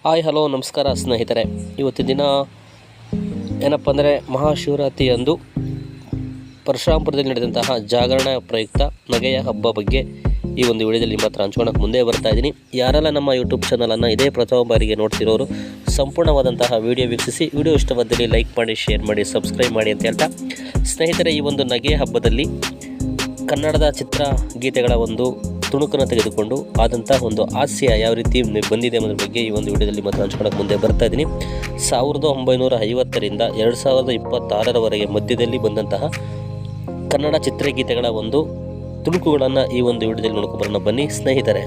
Hi hello ನಮಸ್ಕಾರ ಸ್ನೇಹಿತರೆ. ಇವತ್ತಿನ ದಿನ ಏನಪ್ಪ ಅಂದರೆ ಮಹಾಶಿವರಾತ್ರಿಯಂದು ಪರಶುರಾಮಪುರದಲ್ಲಿ ನಡೆದಂತಹ ಜಾಗರಣ ಪ್ರಯುಕ್ತ ನಗೆಯ ಹಬ್ಬ ಬಗ್ಗೆ ಈ ಒಂದು ವಿಡಿಯೋದಲ್ಲಿ ನಿಮ್ಮ ಹತ್ರ ಹಂಚ್ಕೊಳ್ಳೋಕೆ ಮುಂದೆ ಬರ್ತಾ ಇದ್ದೀನಿ. ಯಾರೆಲ್ಲ ನಮ್ಮ ಯೂಟ್ಯೂಬ್ ಚಾನಲನ್ನು ಇದೇ ಪ್ರಥಮ ಬಾರಿಗೆ ನೋಡ್ತಿರೋರು ಸಂಪೂರ್ಣವಾದಂತಹ ವಿಡಿಯೋ ವೀಕ್ಷಿಸಿ, ವಿಡಿಯೋ ಇಷ್ಟವಾದಲ್ಲಿ ಲೈಕ್ ಮಾಡಿ, ಶೇರ್ ಮಾಡಿ, ಸಬ್ಸ್ಕ್ರೈಬ್ ಮಾಡಿ ಅಂತ ಹೇಳ್ತಾ, ಸ್ನೇಹಿತರೆ, ಈ ಒಂದು ನಗೆಯ ಹಬ್ಬದಲ್ಲಿ ಕನ್ನಡದ ಚಿತ್ರಗೀತೆಗಳ ಒಂದು ತುಣುಕನ್ನು ತೆಗೆದುಕೊಂಡು ಆದಂಥ ಒಂದು ಹಾಸ್ಯ ಯಾವ ರೀತಿ ಬಂದಿದೆ ಅನ್ನೋದ್ರ ಬಗ್ಗೆ ಈ ಒಂದು ವಿಡಿಯೋದಲ್ಲಿ ಮಾತ್ರ ಹಂಚ್ಕೊಳ್ಳೋಕೆ ಮುಂದೆ ಬರ್ತಾ ಇದ್ದೀನಿ. 1950ರಿಂದ 2026ರವರೆಗೆ ಮಧ್ಯದಲ್ಲಿ ಬಂದಂತಹ ಕನ್ನಡ ಚಿತ್ರಗೀತೆಗಳ ಒಂದು ತುಣುಕುಗಳನ್ನು ಈ ಒಂದು ವಿಡಿಯೋದಲ್ಲಿ ನೋಡ್ಕೊಂಬರೋಣ ಬನ್ನಿ ಸ್ನೇಹಿತರೆ.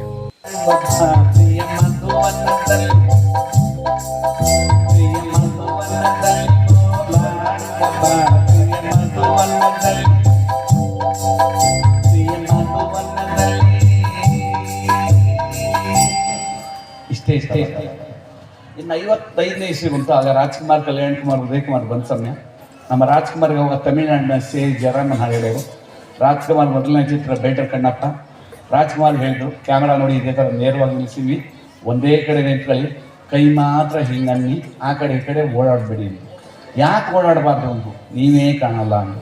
ಇಷ್ಟೇ ಇನ್ನು 55ನೇ ಇಸ್ವಿ ಬಂತು. ಆಗ ರಾಜ್ಕುಮಾರ್, ಕಲ್ಯಾಣ್ ಕುಮಾರ್, ಉದಯ್ ಕುಮಾರ್ ಬಂದ ಸಮಯ. ನಮ್ಮ ರಾಜ್ಕುಮಾರ್ಗೆ ಅವಾಗ ತಮಿಳ್ನಾಡಿನ ಜಯರಾಮನ್ ಹೇಳಿದರು. ರಾಜ್ಕುಮಾರ್ ಮೊದಲನೇ ಚಿತ್ರ ಬೇಟರ್ ಕಣ್ಣಪ್ಪ. ರಾಜ್ಕುಮಾರ್ ಹೇಳಿದ್ರು, ಕ್ಯಾಮ್ರಾ ನೋಡಿ ಇದೇ ಥರ ನೇರವಾಗಿ ನಿಲ್ಲಿಸಿವಿ, ಒಂದೇ ಕಡೆ ನಿಂತ್ಕೊಳ್ಳಿ, ಕೈ ಮಾತ್ರ ಹಿಂಗನ್ನಿ, ಆ ಕಡೆ ಈ ಕಡೆ ಓಡಾಡಬೇಡಿ. ಯಾಕೆ ಓಡಾಡಬಾರ್ದು ಅಂದು, ನೀವೇ ಕಾಣಲ್ಲ ಅಂದು.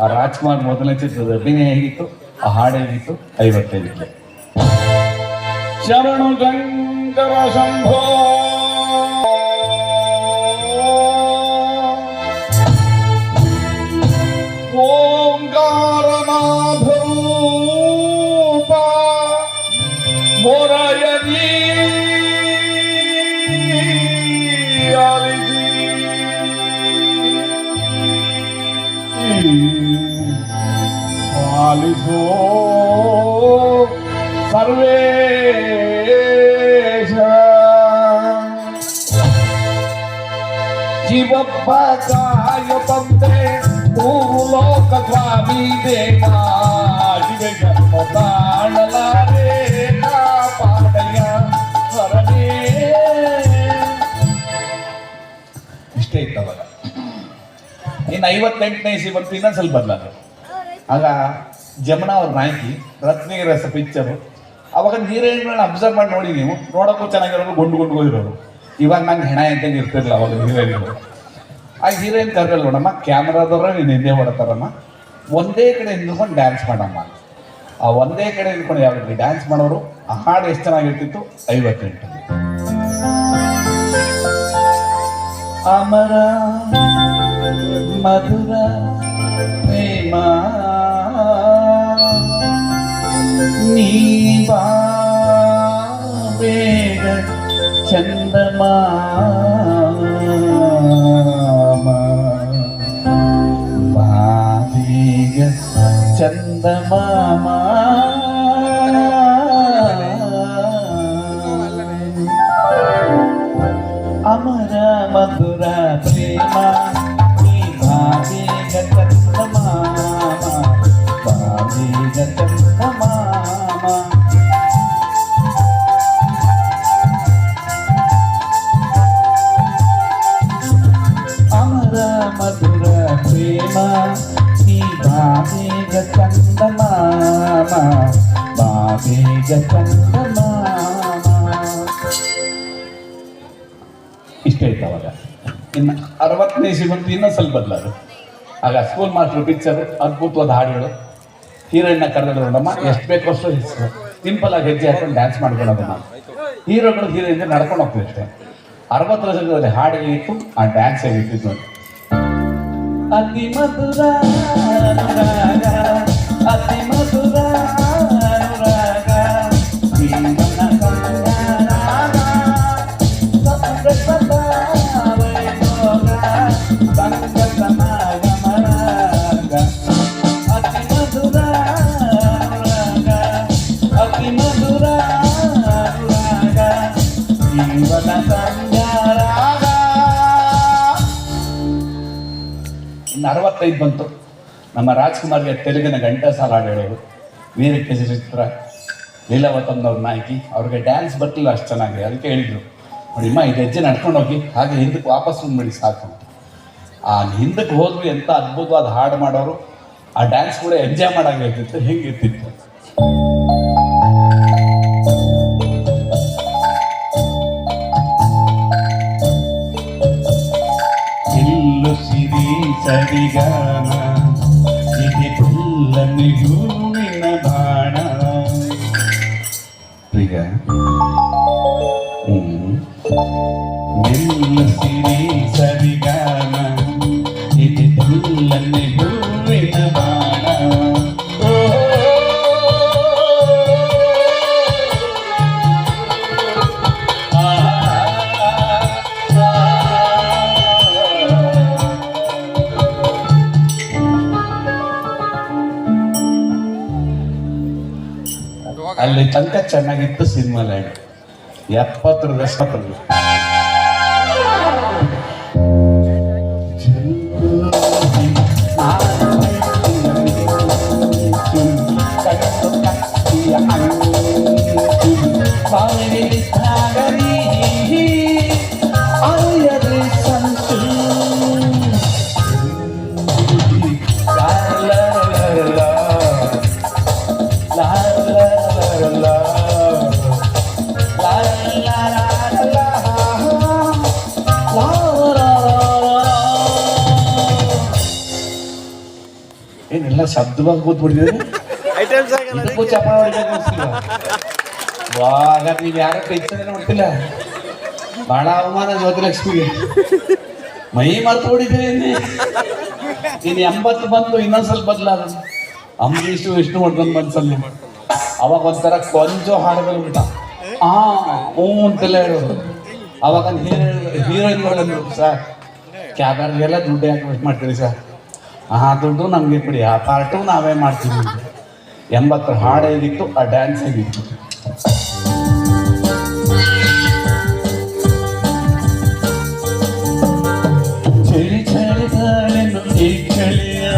ಆ ರಾಜ್ಕುಮಾರ್ ಮೊದಲನೇ ಚಿತ್ರದ ಅಭಿನಯ ಹೇಗಿತ್ತು, ಆ ಹಾಡು ಹೇಗಿತ್ತು, 55ಕ್ಕೆ ಶರಣು ಶಂಕರ ಶಂಭೋ ಓಂಕಾರ ಮಾಧೂಪ ಮೊರಯದಿ ಪಾಲಿಸೋ ಸರ್ವೇ ಶಿವಪ್ಪ ಕಾಯ ಬಂದೆ ಮೂರು ಲೋಕ ಸ್ವಾಮಿ ದೇವ ಶಿವ ಕಾಣಲಾರೆ ಪಾಡಯ್ಯ ಹರನೇ. ಇಷ್ಟೇ ಇತ್ತವಾಗ. ಇನ್ನು 58ನೇ ಇಸ್ವಿ ಬಂತು, ಇನ್ನೊಂದು ಸ್ವಲ್ಪ ಬದಲಾದ. ಆಗ ಜಮುನಾ ಅವ್ರ ನಾಯಕಿ, ರತ್ನಿಗೆ ರಸ ಪಿಕ್ಚರು. ಅವಾಗ ಹೀರೋಯಿನ್ಗಳನ್ನ ಅಬ್ಸರ್ವ್ ಮಾಡಿ ನೋಡಿ, ನೀವು ನೋಡೋಕ್ಕೂ ಚೆನ್ನಾಗಿರೋರು, ಗುಂಡು ಹೋಗಿರೋರು. ಇವಾಗ ನಂಗೆ ಹೆಣ ಇದ್ದಂಗೆ ಇರ್ತಿರಲಿಲ್ಲ ಅವಾಗ ಹೀರೋಯಿನ್ಗಳು. ಆ ಹೀರೋಯಿನ್ ಕರ್ಗಲ್ ನೋಡಮ್ಮ, ಕ್ಯಾಮ್ರಾದವ್ರ ನೀನು ಹಿಂದೆ ಹೊಡತಾರಮ್ಮ, ಒಂದೇ ಕಡೆ ನಿಂತ್ಕೊಂಡು ಡ್ಯಾನ್ಸ್ ಮಾಡಮ್ಮ. ಆ ಒಂದೇ ಕಡೆ ನಿಂತ್ಕೊಂಡು ಯಾವ ರೀತಿ ಡ್ಯಾನ್ಸ್ ಮಾಡೋರು. ಆ ಹಾಡು ಎಷ್ಟು ಚೆನ್ನಾಗಿರ್ತಿತ್ತು, 58. ಅಮರ ಮಧುರ ಪ್ರೇಮ ನೀ ಬಾ ಬೇಗ ಚಂದಮಾಮ ಬಾ ಬೇಗ ಚಂದಮಾಮ ಅಮರ ಮಧುರ ಪ್ರೇಮ ನೀ ಬಾ ಬೇಗ ಚಂದಮಾಮ ಬಾ ಬೇಗ ಚಂದಮಾಮ. ಮಧುರ ಪ್ರೇಮ ನೀ ಬಾಬೇಗ ಚಂದಮಾಮ ಬಾಬೇಗ ಚಂದಮಾಮ. ಇಷ್ಟ ಆಯ್ತು ಅವಾಗ. ಇನ್ನು 60ನೇ ಇಸ್ವಿ ಬಂತು, ಇನ್ನೂ ಸ್ವಲ್ಪ ಬದಲಾದ್ರು. ಆಗ ಸ್ಕೂಲ್ ಮಾಸ್ಟರ್ ಪಿಕ್ಚರ್, ಅದ್ಭುತವಾದ ಹಾಡುಗಳು. ಹೀರೋಯಿನ್ನ ಕರೆದು ನೋಡಮ್ಮ, ಎಷ್ಟು ಬೇಕೋ ಅಷ್ಟು ಸಿಂಪಲ್ ಆಗಿ ಹೆಜ್ಜೆ ಹಾಕೊಂಡು ಡ್ಯಾನ್ಸ್ ಮಾಡ್ಕೊಳ್ಳೋದು. ನಾವು ಹೀರೋಗಳು ಹೀರೋಯಿನ್ ನಡ್ಕೊಂಡು ಹೋಗ್ತೀವಿ ಅಷ್ಟೇ. 60 ವರ್ಷದಲ್ಲಿ ಹಾಡು ಹೇಗಿತ್ತು, ಆ ಡ್ಯಾನ್ಸ್ ಹೇಗಿತ್ತು. ಅತಿ ಮಧುರ ಅನುರಾಗ, ಅತಿ ಮಧುರ ಅನುರಾಗ, ಜೀವನ ಸಂಗರಾಗ, ಸಂಗತ ವೈಭೋಗ, ಸಂಗತ ನಾಗಮರಾಗ. ಅತಿ ಮಧುರ ಅನುರಾಗ, ಅತಿ ಮಧುರ ಅನುರಾಗ, ಜೀವನ ಸಂಗರಾಗ. ಇನ್ನು 65 ಬಂತು. ನಮ್ಮ ರಾಜ್ಕುಮಾರ್ಗೆ ತೆಲುಗಿನ ಘಂಟಾಸಾಲ ಹಾಡು ಹೇಳೋರು. ವೀರಕೇಸರಿ ಚಿತ್ರ, ಲೀಲಾವತಂದವ್ರ ನಾಯಕಿ. ಅವ್ರಿಗೆ ಡ್ಯಾನ್ಸ್ ಬರ್ತಿಲ್ಲ ಅಷ್ಟು ಚೆನ್ನಾಗಿ. ಅದಕ್ಕೆ ಹೇಳಿದ್ರು, ನೋಡಿಮ್ಮ, ಇದು ಹೆಜ್ಜೆ ನಡ್ಕೊಂಡು ಹೋಗಿ, ಹಾಗೆ ಹಿಂದಕ್ಕೆ ವಾಪಸ್ ಬಂದ್ಬಿಡಿ ಸಾಕು. ಆ ಹಿಂದಕ್ಕೆ ಹೋದ್ರು ಎಂಥ ಅದ್ಭುತವಾದ ಹಾಡು ಮಾಡೋರು. ಆ ಡ್ಯಾನ್ಸ್ ಕೂಡ ಎಂಜಾಯ್ ಮಾಡಾಗಿರ್ತಿತ್ತು. ಹೆಂಗಿರ್ತಿತ್ತು. ಸರಿಗಾನ ಇದು ಬೆಲ್ಲನೆ ಹೂವಿನ ಬಾಣ. ಪ್ರಿಯ ಬೆಲ್ಲ ಸಿರಿ ಸರಿಗಾನ ಇದು ಬೆಲ್ಲನೆ ಹೂವಿನ ಬಾಣ. ಅಲ್ಲಿ ತನಕ ಚೆನ್ನಾಗಿತ್ತು ಸಿನಿಮಾ ಲ್ಯಾಂಡ್ 70 ದಶಕದಲ್ಲಿ. ಏನೆಲ್ಲ ಶಬ್ದವಾಗಿ ಕೂತ್ಬಿಟ್ಟಿದ್ದೀರಿ. ಹಾಗಾದ್ರೆ ನೀವು ಯಾರ ಕೈತನೆ ಮಾಡ್ತಿಲ್ಲ. ಬಹಳ ಅವಮಾನ ಜ್ಯೋತಿಲಕ್ಷ್ಮಿಗೆ. ಮೈ ಮರ್ತು ಹೊಡಿದ್ದೀರಿ. ಇನ್ನು 80 ಬಂತು, ಇನ್ನೊಂದ್ ಸ್ವಲ್ಪ ಬದಲಾದ ಅಂಬರೀಷು ವಿಷ್ಣು ಮಾಡ್ಕೊಂಡು ಬಂದ್ಸಲ್ಲ. ಅವಾಗ ಒಂಥರ ಕೊಂಚ ಹಾಡುಗಳು ಬಿಟ್ಟ ಅಂತೆಲ್ಲ ಹೇಳೋದು. ಅವಾಗ ಹೀರೋಯಿನ್ಗಳಂದ್ರು, ಸರ್ ಕ್ಯಾಬರ್ಗೆಲ್ಲ ದುಡ್ಡು ಯಾಕೆ ವೇಸ್ಟ್ ಮಾಡ್ತೀರಿ ಸರ್? ದುಡ್ಡು ನಮಗೆ ಕೊಡಿ, ಆ ಪಾರ್ಟು ನಾವೇ ಮಾಡ್ತೀವಿ. 80 ಹಾಡು ಹೇಗಿತ್ತು, ಆ ಡ್ಯಾನ್ಸ್ ಹೇಗಿತ್ತು. ಚಳಿ ಚಳಿ ಗಾಳಿನು ಈ ಚಳಿಯ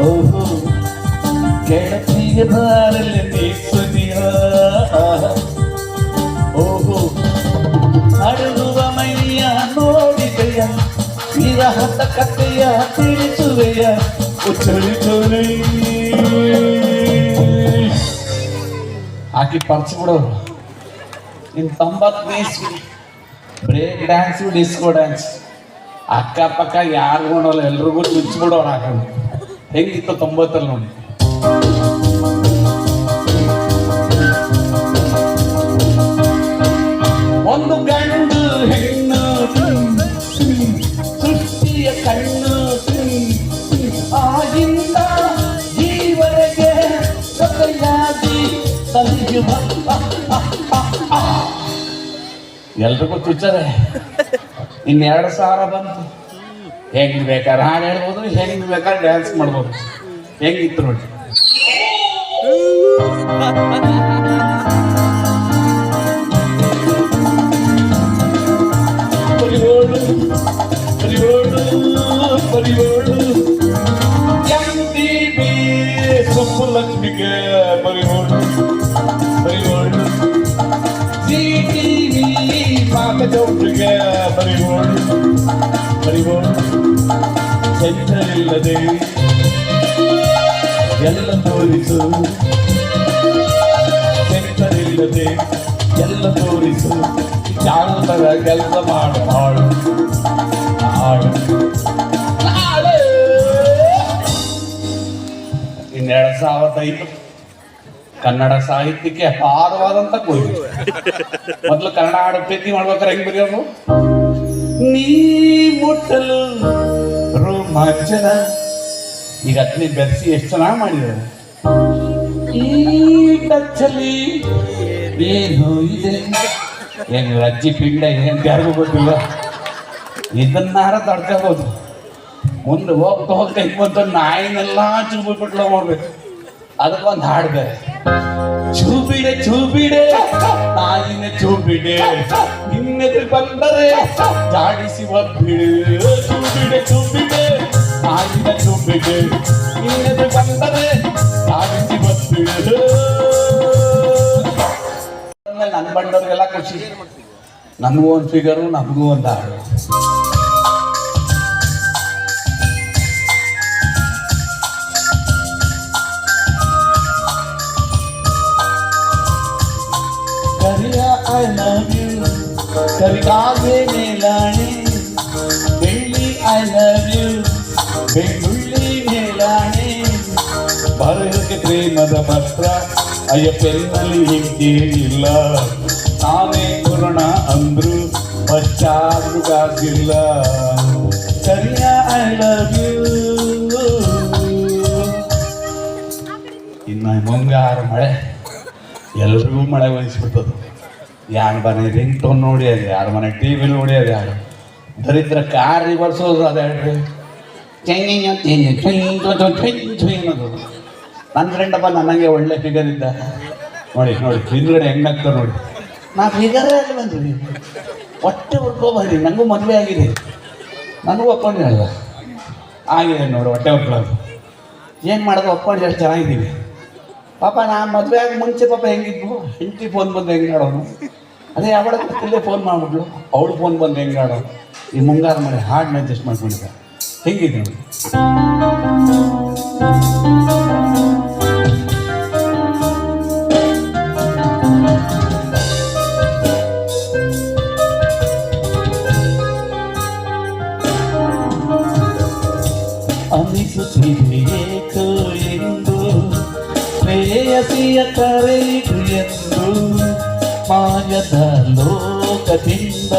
ಓಹೋ ಗೆಳತಿಗೆ ಬಾರಲಿ ನೀ ಸುದಿಯ ಓಹೋ ಅಡುಗುವ ಮೈಯ ನೋಡಿದೆಯ ವಿರಹದ ಕಥೆಯ ತಿಳಿಸುವೆಯ ಚಳಿ ಚಳಿ ಹಾಕಿ ಪರ್ಚಿ ಬಿಡೋರು. ಇನ್ನು 90ನೇ ಇಸ್ವಿ ಬ್ರೇಕ್ ಡ್ಯಾನ್ಸು, ಡಿಸ್ಕೋ ಡ್ಯಾನ್ಸ್. ಅಕ್ಕಪಕ್ಕ ಯಾರು ನೋಡಲ್ಲ, ಎಲ್ರಿಗೂ ಚುಚ್ಚಿಬಿಡೋರು ಹಾಕೊಂಡು. ಹೆಂಗಿತ್ತು 90ರಲ್ಲಿ ನೋಡಿ. ಒಂದು ಗಂಡು ಹೆಣ್ಣು ಸೃಷ್ಟಿಯ ಕಣ್ಣು ಆಗಿಂದ ಜೀವನಕ್ಕೆ ಜೊತೆಯಾಗಿ ಸರಿಯುವ ಎಲ್ರಿಗೂ ಚುಚ್ಚದೆ. 2,000 ಬಂತು. ಹೆಂಗ್ ಬೇಕಾದ್ರೆ ಹಾಡು ಹೇಳ್ಬೋದು, ಹೆಂಗ್ ಬೇಕಾದ್ರೆ ಡ್ಯಾನ್ಸ್ ಮಾಡ್ಬೋದು. ಹೆಂಗಿತ್ತು ನೋಡಿ. ಪರಿಗೋಡು ಪರಿಗೋಡು ಪರಿಗೋಡು MTV ಸುಬ್ಬುಲಕ್ಷ್ಮಿಗೆ ಪರಿಗೋಡು ಪರಿಗೋಡು ZTV ಪಾಪದೊಟ್ಟಿಗೆ ಪರಿಗೋಡು ಪರಿಗೋಡು ಸೆಂಟರಿಲ್ಲದೆ ಎಲ್ಲ ತೋರಿಸು, ಸೆಂಟರಿಲ್ಲದೆ ಎಲ್ಲ ತೋರಿಸು. ಯಾವ ತರ ಕೆಲಸ ಮಾಡು ಹಾಡು ಹಾಡು. 2005 ಕನ್ನಡ ಸಾಹಿತ್ಯಕ್ಕೆ ಅಪಾರವಾದಂತ ಕೊಯ್ಲು. ಮೊದಲು ಕನ್ನಡ ಹಾಡು ಪ್ರೀತಿ ಮಾಡ್ಬೇಕಾರೆ ಹೆಂಗ್ ಬರೆಯೋದು? ನೀ ಮುಟ್ಟಲು ರೋಮಾಂಚನ. ಈಗ ಅತ್ನಿ ಬೆರೆಸಿ ಎಷ್ಟು ಚೆನ್ನಾಗಿ ಮಾಡಿದ್ದಾರೆ. ಈ ಟಚ್ಚಲ್ಲಿ ಏನು ಇದೆ, ಏನು ಅಜ್ಜಿ ಪಿಂಡ ಏನಂತ ಯಾರಿಗೂ ಗೊತ್ತಿಲ್ಲ. ಇದನ್ನಾರ ತಡ್ಕೋಬಹುದು. ಮುಂದೆ ಹೋಗ್ತಾ ಹೋಗ್ತಾ ಬಂತ ನಾಯಿನೆಲ್ಲ ಚೂಬಿಟ್ಲ ಮಾಡ್ಬೇಕು. ಅದಕ್ಕೊಂದು ಹಾಡು ಬೇರೆ. ಚೂಬಿಡೆ ಚೂಬಿಡೆ ನಾಯಿನ ಚೂಬಿಡೆ, ನಿನ್ನೆದುರು ಬಂದರೆ ಜಾಡಿಸಿ ಒಬ್ಬಿಡೆ. ಚೂಬಿಡೆ ಚೂಬಿಡೆ ನಾಯಿನ ಚೂಬಿಡೆ, ನಿನ್ನೆದುರು ಬಂದರೆ ಜಾಡಿಸಿ ಒಬ್ಬಿಡೆ. ನನ್ ಬಂದವ್ರಿಗೆಲ್ಲ ಖುಷಿ. ನನಗೂ ಒಂದು ಫಿಗರು, ನಮಗೂ ಒಂದು ಹಾಡು. ಕರಿಯ I love you, ಕರಿಗಾಗೆ ಮೇಲಾಣಿ, ಬೆಳ್ಳಿ I ಪ್ರೇಮದ ಪತ್ರ ಅಯ್ಯ ಪೆನ್ನಲ್ಲಿ ಹಿಂಗೆ ಇಲ್ಲ ನಾನೇ ಪುರಾಣ ಅಂದ್ರು ಪಶ್ಚಾತ್ತಾಗಿಲ್ಲ ಕರಿಯ ಐ ಲವ್ ಯು ಇನ್ನು ಮುಂಗಾರು ಮಳೆ ಎಲ್ರಿಗೂ ಮಳೆ ವಹಿಸ್ಬಿಟ್ಟದು ಯಾರ ಮನೆ ರಿಂಗ್ ಟೋನ್ ನೋಡಿ ಅದು ಯಾರ ಮನೆ ಟಿ ವಿ ನೋಡಿ ಅದು ಯಾರು ದರಿದ್ರ ಕಾರ್ ರಿವರ್ಸೋದು ಅದು ಹೇಳ್ರಿ ಅನ್ನೋದು ನನ್ನ ಫ್ರೆಂಡಪ್ಪ ನನಗೆ ಒಳ್ಳೆ ಫಿಗರ್ ಇದ್ದ ನೋಡಿ ನೋಡಿ ಹಿಂದ್ಗಡೆ ಹೆಂಗಾಗ್ತಾರೆ ನೋಡಿ ನಾ ಫಿಗರೇ ಅಲ್ಲಿ ಬಂದ್ರಿ ಹೊಟ್ಟೆ ಹುಡ್ಕೋಬಾರಿ ನನಗೂ ಮದುವೆ ಆಗಿದೆ ನನಗೂ ಒಪ್ಕೊಂಡಿರಲ್ಲ ಆಗಿದೆ ನೋಡಿ ಹೊಟ್ಟೆ ಹುಡ್ಕೊಳ್ಳೋದು ಏನು ಮಾಡೋದು ಒಪ್ಕೊಂಡು ಎಷ್ಟು ಚೆನ್ನಾಗಿದ್ದೀವಿ ಪಾಪ ನಾ ಮದುವೆ ಆಗಿ ಮುಂಚೆ ಪಾಪ ಹೆಂಗಿದ್ವು ಹೆಂಡತಿ ಫೋನ್ ಬಂದು ಹೆಂಗೆ ಆಡೋನು ಅದೇ ಯಾವಾಗ ಇಲ್ಲೇ ಫೋನ್ ಮಾಡ್ಬಿಟ್ಲು ಅವಳು ಫೋನ್ ಬಂದು ಹೆಂಗೆ ಆಡೋನು ಈ ಮುಂಗಾರು ಮಳೆ ಹಾಡನ್ನ ಅಡ್ಜಸ್ಟ್ ಮಾಡ್ಕೊಂಡಿದ್ದ ಹೆಂಗಿದೆ ನೋಡಿ ಅನಿಸುತ್ತಿದೆಯೇಕೋ ಎಂದು ಪ್ರೇಯಸಿಯ ಕರೆಯಿತು ಎಂದು ಮಾಯದ ಲೋಕದಿಂದ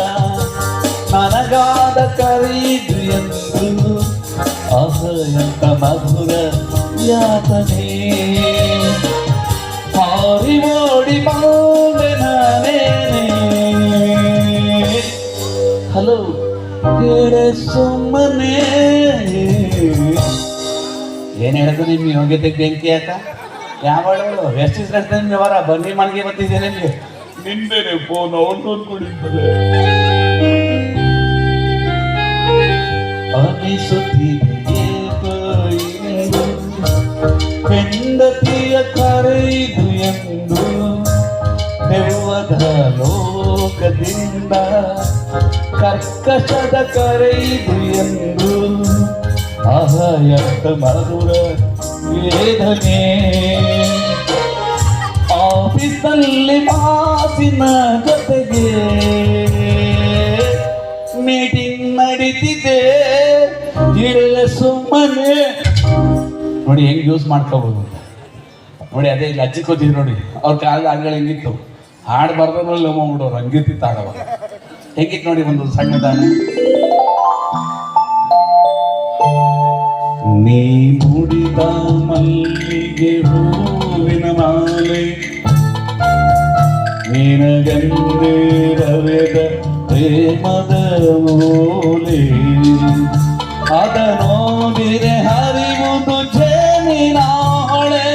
ನನಗಾದ ಕರೆಯಿತು ಎಂದು ಅಹಯಂತ ಮಧುರ ಯಾತನೆ ಹಾರಿ ಓಡಿ ಬಂದೆ ನಾನೇನೆ ಹಲೋ ಹೇಳೆ ಸುಮ್ಮನೆ ಏನು ಹೇಳಿದ್ರು ನಿಮ್ಮ ಯೋಗ್ಯತೆಗೆ ಬೆಂಕಿ ಯಾಕ ಯಾವಳು ಎಷ್ಟು ಕಟ್ತಾನೆ ವ್ಯವಹಾರ ಬನ್ನಿ ಮನೆಗೆ ಬರ್ತಿದ್ದೆ ನಿಮಗೆ ನಿಂದೇನೆ ಫೋನ್ ಅವನು ಅಂದ್ಕೊಂಡಿದ್ದಾರೆ ಹೆಂಡತಿಯ ಕರೆಯಿದು ಎಂದು ದೆವ್ವದ ಲೋಕದಿಂದ ಕರ್ಕಶದ ಕರೆಯಿದು ಎಂದು ಅಹಯಂತ ಮಧುರ ವೇದನೆ ಆಫೀಸಲ್ಲಿ ಬಾಸಿನ ಜೊತೆಗೆ ಮೀಟಿಂಗ್ ನಡೀತಿದೆ ಇಲ್ಲ ಸುಮ್ಮನೆ ನೋಡಿ ಹೆಂಗೆ ಯೂಸ್ ಮಾಡ್ಕೋಬೋದು ನೋಡಿ ಅದೇ ಇಲ್ಲಿ ಅಜ್ಜಿ ಕೂತಿದ್ರು ನೋಡಿ ಅವ್ರ ಕಾಲದ ಹಾಡುಗಳು ಹೆಂಗಿತ್ತು ಹಾಡು ಬರ್ದ್ರಲ್ಲಿ ಲವ್ ಮಾಡ್ಬಿಡೋರು ಹಂಗಿರ್ತಿತ್ತು ಹಾಡವ ಹೆಂಗಿತ್ತು ನೋಡಿ ಒಂದು ಸಣ್ಣ ತಾನೆ ನೀ ಮುಡಿದ ಮಲ್ಲಿಗೆ ಹೂವಿನ ಮಾಲೆ ನಿನಗಂದೇ ರವೆದ ಪ್ರೇಮದ ಮೂಲೆ ಅದ ನೋಡಿರೆ ಹರಿವುದು ಜೇನಿನಾಳೆ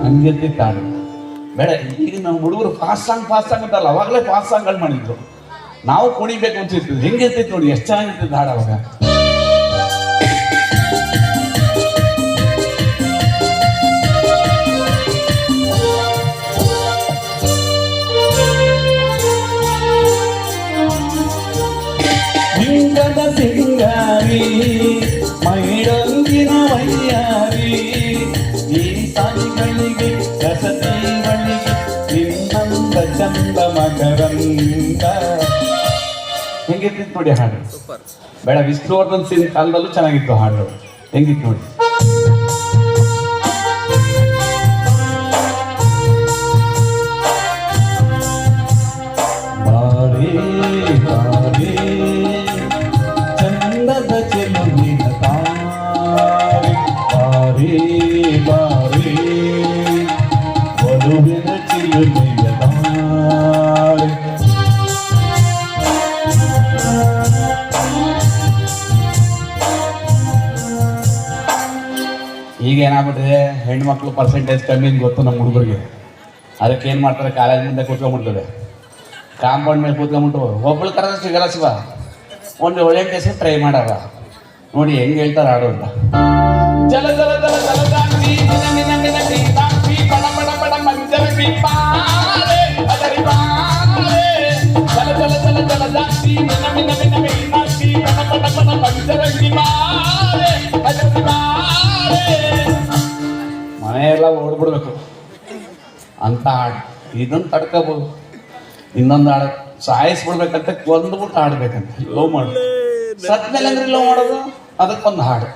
ಹಂಗೆ ತಾಡು ಬೇಡ ಈಗ ನಮ್ಮ ಹುಡುಗರು ಫಾಸ್ಟ್ ಸಾಂಗ್ ಅಂತಲ್ಲ ಅವಾಗಲೇ ಫಾಸ್ಟ್ ಸಾಂಗ್ಗಳು ಮಾಡಿದ್ರು ನಾವು ಕುಣಿಬೇಕು ಅನ್ಸಿರ್ತೀವಿ ಹೆಂಗಿರ್ತೈತಿ ನೋಡಿ ಎಷ್ಟು ಚೆನ್ನಾಗಿರ್ತೈತೆ ಹಾಡು ಅವಾಗ ಹಿಂಗದ ಸಿಂಗಾರಿ ಮೈಡೊಂದಿನ ವೈಯಾರಿ ಈ ಸಾಲಿಗಳಿಗೆ ರಸತಿಗಳಿಗೆ ನಿನ್ನಂದ ಚಂದ ಮಕರಂದ ಹೆಂಗಿರ್ತಿತ್ತು ನೋಡಿ ಹಾಡು ಬೇಡ ವಿಷ್ಣುವರ್ಧನ್ ಸಿಂಗ್ ಕಾಲದಲ್ಲೂ ಚೆನ್ನಾಗಿತ್ತು ಹಾಡು ಹೆಂಗಿತ್ತು ನೋಡಿ ಬಾರೇ ಬಾರೇ ಚಂದದ ಚೆಲುವಿನ ತಾರೆ ಬಾರೇ ಬಾರೇ ವಧುವಿನ ಚಿಲುಮೆಯ ತಾರೆ ಈಗ ಏನಾಗ್ಬಿಟ್ಟಿದೆ ಹೆಣ್ಮಕ್ಳು ಪರ್ಸೆಂಟೇಜ್ ಕಮ್ಮಿ ಗೊತ್ತು ನಮ್ಮ ಹುಡುಗರಿಗೆ ಅದಕ್ಕೆ ಏನು ಮಾಡ್ತಾರೆ ಕಾಲೇಜ್ ಮುಂದೆ ಕೂತ್ಕೊಂಡ್ಬಿಡ್ತದೆ ಕಾಂಪೌಂಡ್ ಮೇಲೆ ಕೂತ್ಕೊಂಡ್ಬಿಟ್ಟು ಒಬ್ಬಳು ಕರೆದ್ರೆ ಸಿಗಲ್ಲ ಶಿವ ಒಂದು ಒಳ್ಳೆ ಹೆಸರು ಟ್ರೈ ಮಾಡವ ನೋಡಿ ಹೆಂಗೆ ಹೇಳ್ತಾರೆ ಆಡೋ ಅಂತ ಜಲ ಜಲ ಜಲ ಜಲ ದಾಟಿ ನಿನ ನಿನ ನಿನ ದಾಟಿ ಬಡ ಬಡ ಬಡ ಮಂಜರ ಬಿಪಾರೆ ಅದರಿ ಬಾರೆ ಜಲ ಜಲ ಜಲ ಜಲ ದಾಟಿ ನಿನ ನಿನ ನಿನ ದಾಟಿ ಬಡ ಬಡ ಬಡ ಮಂಜರ ಬಿಪಾರೆ ಅದರಿ ಬಾರೆ ಮನೆಯೆಲ್ಲ ಓಡ್ಬಿಡ್ಬೇಕು ಅಂತ ಹಾಡು ಇದನ್ನು ತಡ್ಕೋಬೋದು ಇನ್ನೊಂದು ಹಾಡು ಸಾಯಿಸ್ಬಿಡ್ಬೇಕಂತ ಕೊಂದ್ಬಿಟ್ಟು ಹಾಡ್ಬೇಕಂತ ಲವ್ ಮಾಡು ಸತ್ಮೇಲೆ ಅಂದ್ರೆ ಲವ್ ಮಾಡೋದು ಅದಕ್ಕೊಂದು ಹಾಡು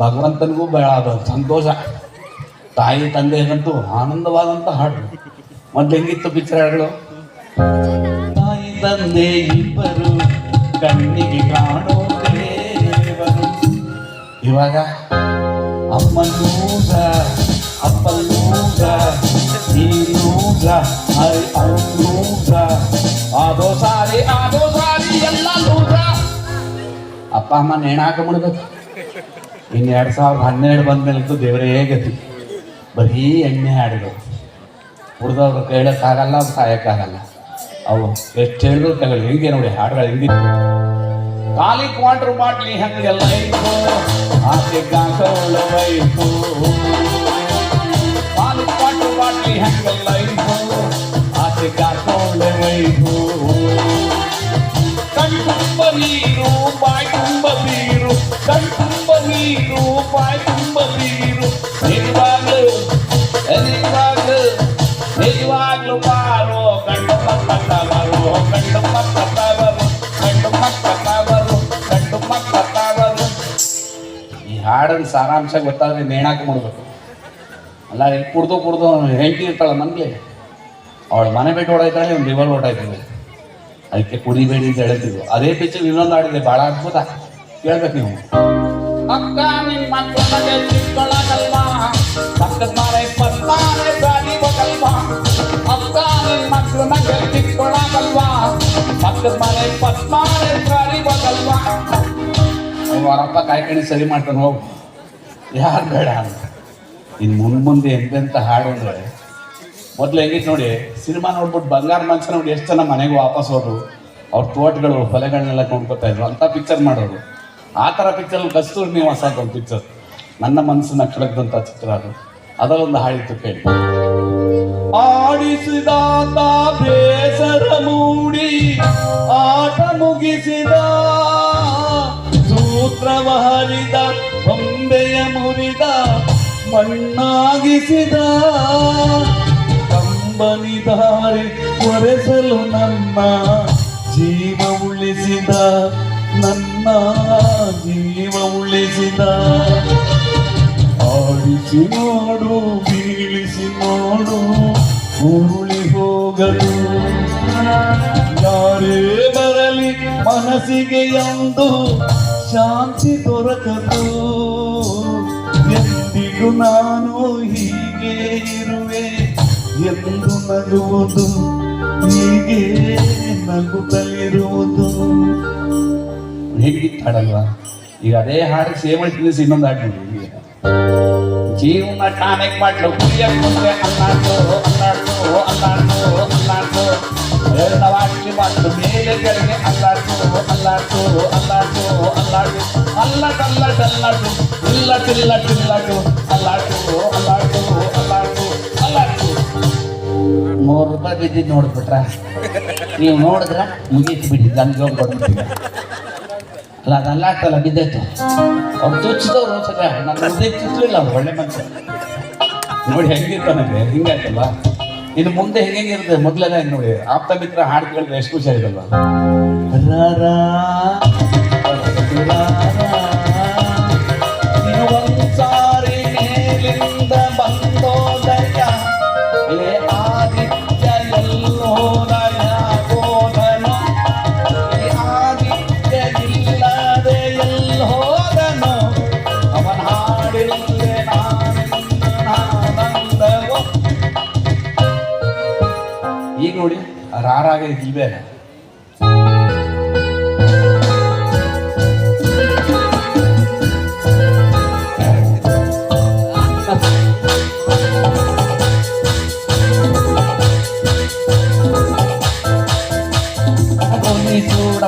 ಭಗವಂತನಿಗೂ ಬೇಡ ಸಂತೋಷ, ತಾಯಿ ತಂದೆಗಂತೂ ಆನಂದವಾದಂಥ ಹಾಡು. ಮೊದ್ಲು ಹೆಂಗಿತ್ತು ಪಿಕ್ಚರ್ ಹಾಡುಗಳು? ತಾಯಿ ತಂದೆ ಇಬ್ಬರು ಕಣ್ಣಿಗೆ ಕಾಣೋ ದೇವರು. ಇವಾಗ ಅಮ್ಮನೂಗ ಅಪ್ಪನೂಗ ನೀನೂಗ ಅವನೂಗ ಆದೋ ಸಾರಿ ಎಲ್ಲ ಲೂಗ. ಅಪ್ಪ ಅಮ್ಮ ನೇಣಾಕ ಮಾಡ್ಬೇಕು. ಇನ್ನು 2012 ಬಂದ್ಮೇಲಂತೂ ದೇವರೇ ಗತಿ, ಬರೀ ಎಣ್ಣೆ ಹಾಡುಗಳು. ಹುಡ್ದವ್ರು ಕೇಳೋಕ್ಕಾಗಲ್ಲ, ಅದು ಸಾಯಕ್ಕಾಗಲ್ಲ. ಅವು ಎಷ್ಟು ಹೇಳಿದ್ರು ತಗೊಳ್ಳಿ. ಹೆಂಗೆ ನೋಡಿ ಹಾಡುಗಳು ಹೆಂಗಿತ್ತು. ಖಾಲಿ ಕ್ವಾರ್ಟರ್ ಬಾಟ್ಲಿ ಹಂಗೆಲ್ಲ ಇತ್ತು, ಆಸೆ ಗಾಸೋಳವೈತು. ಖಾಲಿ ಕ್ವಾರ್ಟರ್ ಬಾಟ್ಲಿ ಹಂಗೆಲ್ಲ ಇತ್ತು, ಆಸೆ ಗಾಸೋಳವೈತು. ಕಣ್ತುಂಬ ನೀರು ಬಾಯಿ ತುಂಬ ನೀರು, ಕಣ್ತುಂಬ ನೀರು ಬಾಯಿ ತುಂಬ ನೀರು. ನಿಜವಾಗ್ಲು ಬಾರೋ ಗಂಡು ಮಕ್ಕಳು, ಗಂಡು ಮಕ್ಕಳು. ಈ ಹಾಡಿನ ಸಾರಾಂಶ ಗೊತ್ತಾದ್ರೆ ನೇಣಾಕ ಮಾಡ್ಬೇಕು. ಅಲ್ಲ ಇಲ್ಲಿ ಕುಡ್ದು ಹೆಂಡತಿ ಇರ್ತಾಳ ಮನೇಲಿ, ಅವಳು ಮನೆ ಬಿಟ್ಟು ಓಡಾಯ್ತಾಳೆ, ಒಂದು ರಿವರ್ ಓಡಾಯ್ತಾಳೆ. ಅದಕ್ಕೆ ಕುಡಿಬೇಡಿ ಅಂತ ಹೇಳ್ತಿದ್ವು. ಅದೇ ಪಿಕ್ಚರ್ ಇನ್ನೊಂದು ಆಡಿದೆ, ಬಹಳ ಅದ್ಭುತ, ಕೇಳ್ಬೇಕು ನೀವು. ಅಕ್ಕ ನಿನ್ ಮಕ್ಕಳಿಗೆ ಚಿಕ್ಕಳಗಲ್ವಾ, ಪಕ್ಕದ ಮನೆ ಪತ್ಮಾನೆ ಗಾಡಿ ಬಗಲ್ವಾ. ಅಕ್ಕ ನಿನ್ ಮಕ್ಕಳಿಗೆ ಚಿಕ್ಕಳಗಲ್ವಾ, ಪಕ್ಕದ ಮನೆ ಪತ್ಮಾನೆ ಗಾಡಿ ಬಗಲ್ವಾ. ಅವರಪ್ಪ ಕಾಯ್ಕಣಿ ಸರಿ ಮಾಡ್ತಾನೆ, ಹೋಗು ಯಾರು ಬೇಡ ಅಂತ. ಇನ್ನು ಮುಂದೆ ಎಂತೆಂಥ ಹಾಡು ಅಂದರೆ, ಮೊದಲು ಹೆಂಗಿತ್ತು ನೋಡಿ, ಸಿನಿಮಾ ನೋಡ್ಬಿಟ್ಟು ಬಂಗಾರ ಮಂಚ ನೋಡಿ ಎಷ್ಟು ಜನ ಮನೆಗೆ ವಾಪಸ್ ಹೋದ್ರು, ಅವ್ರ ತೋಟಗಳು ಹೊಲೆಗಳನ್ನೆಲ್ಲ ನೋಡ್ಕೊತಾ ಇದ್ರು, ಅಂಥ ಪಿಕ್ಚರ್ ಮಾಡೋರು. ಆ ಥರ ಪಿಕ್ಚರಲ್ಲಿ ಕಸ್ತೂರಿ ನಿವಾಸ ಅಂತ ಒಂದು ಪಿಕ್ಚರ್, ನನ್ನ ಮನಸ್ಸನ್ನ ಕಳಗ್ದಂಥ ಚಿತ್ರ ಅದು. ಅದರೊಂದು ಹಾಡಿತ್ತು ಕೇಳಿ. ಆಡಿಸಿದಾತ ಬೇಸರ ಮೂಡಿ ಆಟ ಮುಗಿಸಿದ, ಸೂತ್ರವ ಹರಿದ ಬೊಂಬೆಯ ಮುರಿದ ಮಣ್ಣಾಗಿಸಿದ. ಕಂಬನಿದಾರೆ ಒರೆಸಲು ನನ್ನ ಜೀವ ಉಳಿಸಿದ, ನನ್ನ ಜೀವ ಉಳಿಸಿದ. ಆಡಿಸಿ ನೋಡು ಬೀಳಿಸಿ ನೋಡು ಉರುಳಿ ಹೋಗಲು. ಯಾರೇ ಬರಲಿ ಮನಸ್ಸಿಗೆ ಎಂದು ಶಾಂತಿ ದೊರಕದು. ಎಂದಿಗೂ ನಾನು ಹೀಗೆ ಇರುವೆ ಎಂದು ನಗುವುದು, ಹೀಗೆ ನಗುತ್ತಲಿರುವುದು. ಹೇಗಿತ್ತು ಹಾಡಲ್ವಾ? ಈಗ ಅದೇ ಹಾಡು ಸೇವಳಿ ತಿನ್ನಿಸಿ ಇನ್ನೊಂದು ಹಾಡು ನೋಡಿ. ಜೀವನ ಟಾನಿಕ್ ಮಾಡ್ಲು ಕುಡಿಯಕ್ಕೆ ಮುಂದೆ ಅಲ್ಲಾಡ್ತು ಎರಡವಾಡ್ಲಿ ಮಾಡ್ಲು ಮೇಲೆ ಕೆಳಗೆ ಅಲ್ಲಾಡ್ತು ಅಲ್ಲಾಡ್ತು. 3 ರೂಪಾಯಿ ಬಿದ್ದಿದ್ದು ನೋಡ್ಬಿಟ್ರ ನೀವು, ನೋಡಿದ್ರ ಮುಗೀತು ಬಿಡಿ, ಗಂಗೆ ಹೋಗ್ಬಿಡ್ತೀವಿ. ಅಲ್ಲ ಅದು ಅಲ್ಲಾಡ್ತಲ್ಲ ಬಿದ್ದಾಯ್ತು. ಅವ್ರು ಚುಚ್ಚಿದವ್ರು ಸದ ನನ್ನ ಹೃದಯ ಚುಚ್ಚಲಿಲ್ಲ, ಅವ್ರು ಒಳ್ಳೆ ಮನುಷ್ಯ. ನೋಡಿ ಹೆಂಗಿರ್ತಾನೆ, ಹಿಂಗಾಯ್ತಲ್ವ. ಇನ್ನು ಮುಂದೆ ಹೆಂಗಿರುತ್ತೆ ಮೊದಲೆಲ್ಲ ನೋಡಿ, ಆಪ್ತ ಮಿತ್ರ ಹಾಡು ಕೇಳಿದ್ರೆ ಎಷ್ಟು ಖುಷಿ ಆಯ್ತಲ್ವ. ಒಂದ್ಸಾರಿ ಮೇಲಿಂದ ಬಂದೋದಯ, ಆದಿತ್ಯ ಎಲ್ಲೋದಯ ಗೋದನು, ಆದಿತ್ಯ ಇಲ್ಲದೆ ಎಲ್ಲೋದನು, ಅವನ ಹಾಡಿಲ್ಲದೆ ನಾನಂದವೋ. ಈಗ ನೋಡಿ ರಾರಾಗ ಇಲ್ವೇ.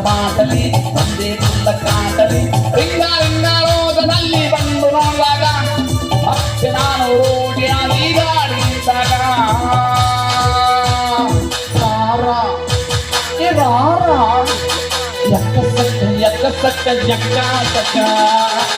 ಮಾಟಲಿ ಒಂದೇ ಕುಲ್ಲ ಕಾಟಲಿ ರಿಂಗಾರೋದನಲ್ಲಿ ಬಂದು ನೋಡುವಾಗ ಮತ್ತೆ ನಾನು ರೋಡಿಯ ನೀರಾಡಿದಾಗ ಎಕ್ಕ ಸಕ್ಕ